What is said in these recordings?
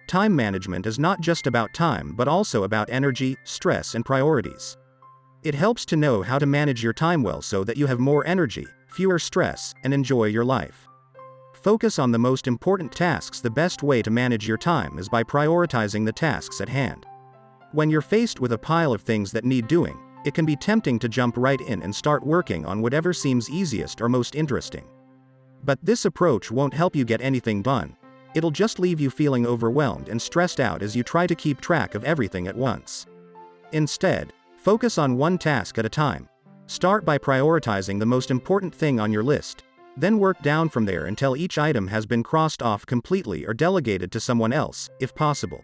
Time management is not just about time but also about energy, stress, and priorities. It helps to know how to manage your time well so that you have more energy, fewer stress, and enjoy your life. Focus on the most important tasks. The best way to manage your time is by prioritizing the tasks at hand. When you're faced with a pile of things that need doing, it can be tempting to jump right in and start working on whatever seems easiest or most interesting. But this approach won't help you get anything done. It'll just leave you feeling overwhelmed and stressed out as you try to keep track of everything at once. Instead, focus on one task at a time. Start by prioritizing the most important thing on your list, then work down from there until each item has been crossed off completely or delegated to someone else, if possible.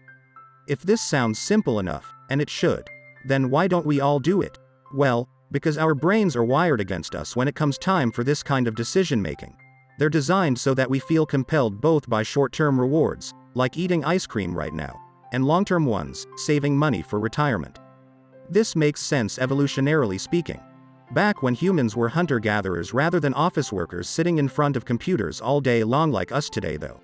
If this sounds simple enough, and it should, then why don't we all do it? Well, because our brains are wired against us when it comes time for this kind of decision making. They're designed so that we feel compelled both by short-term rewards, like eating ice cream right now, and long-term ones, saving money for retirement. This makes sense evolutionarily speaking. Back when humans were hunter-gatherers rather than office workers sitting in front of computers all day long like us today though.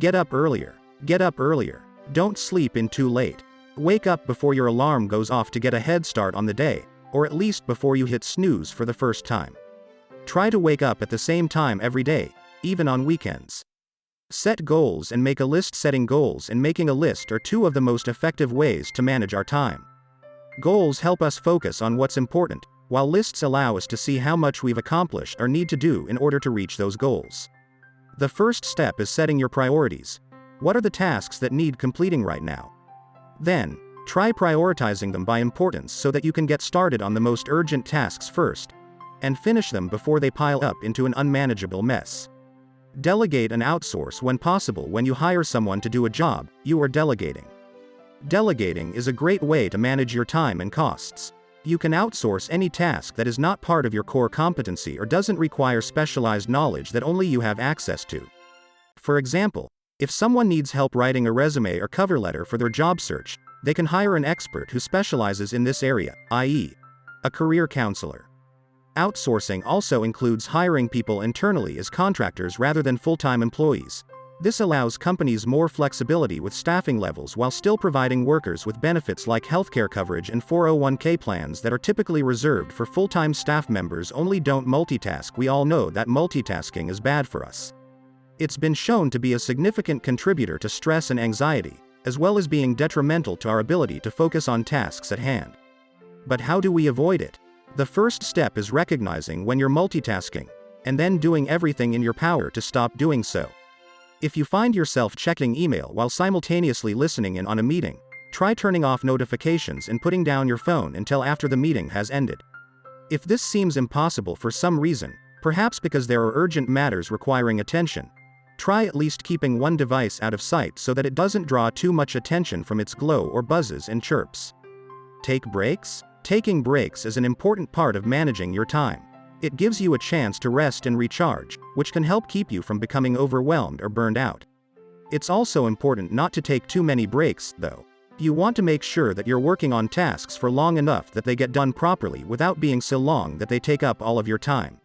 Get up earlier. Get up earlier. Don't sleep in too late. Wake up before your alarm goes off to get a head start on the day, or at least before you hit snooze for the first time. Try to wake up at the same time every day, even on weekends. Set goals and make a list. Setting goals and making a list are two of the most effective ways to manage our time. Goals help us focus on what's important, while lists allow us to see how much we've accomplished or need to do in order to reach those goals. The first step is setting your priorities. What are the tasks that need completing right now? Then, try prioritizing them by importance so that you can get started on the most urgent tasks first, and finish them before they pile up into an unmanageable mess. Delegate and outsource when possible. When you hire someone to do a job, you are delegating. Delegating is a great way to manage your time and costs. You can outsource any task that is not part of your core competency or doesn't require specialized knowledge that only you have access to. For example, if someone needs help writing a resume or cover letter for their job search, they can hire an expert who specializes in this area, i.e., a career counselor. Outsourcing also includes hiring people internally as contractors rather than full-time employees. This allows companies more flexibility with staffing levels while still providing workers with benefits like healthcare coverage and 401k plans that are typically reserved for full-time staff members only. Don't multitask. We all know that multitasking is bad for us. It's been shown to be a significant contributor to stress and anxiety, as well as being detrimental to our ability to focus on tasks at hand. But how do we avoid it? The first step is recognizing when you're multitasking, and then doing everything in your power to stop doing so. If you find yourself checking email while simultaneously listening in on a meeting, try turning off notifications and putting down your phone until after the meeting has ended. If this seems impossible for some reason, perhaps because there are urgent matters requiring attention, try at least keeping one device out of sight so that it doesn't draw too much attention from its glow or buzzes and chirps. Take breaks? Taking breaks is an important part of managing your time. It gives you a chance to rest and recharge, which can help keep you from becoming overwhelmed or burned out. It's also important not to take too many breaks, though. You want to make sure that you're working on tasks for long enough that they get done properly without being so long that they take up all of your time.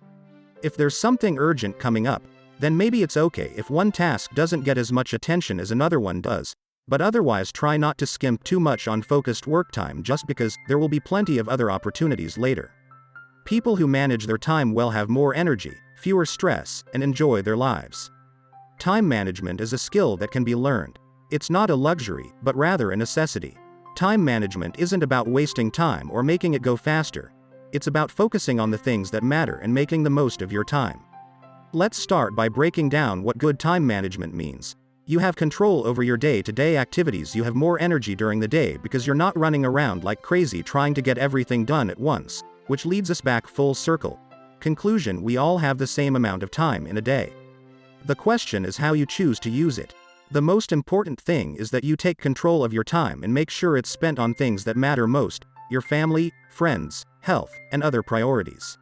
If there's something urgent coming up, then maybe it's okay if one task doesn't get as much attention as another one does, but otherwise try not to skimp too much on focused work time just because there will be plenty of other opportunities later. People who manage their time well have more energy, fewer stress, and enjoy their lives. Time management is a skill that can be learned. It's not a luxury, but rather a necessity. Time management isn't about wasting time or making it go faster. It's about focusing on the things that matter and making the most of your time. Let's start by breaking down what good time management means. You have control over your day-to-day activities. You have more energy during the day because you're not running around like crazy trying to get everything done at once, which leads us back full circle. Conclusion: we all have the same amount of time in a day. The question is how you choose to use it. The most important thing is that you take control of your time and make sure it's spent on things that matter most: your family, friends, health, and other priorities.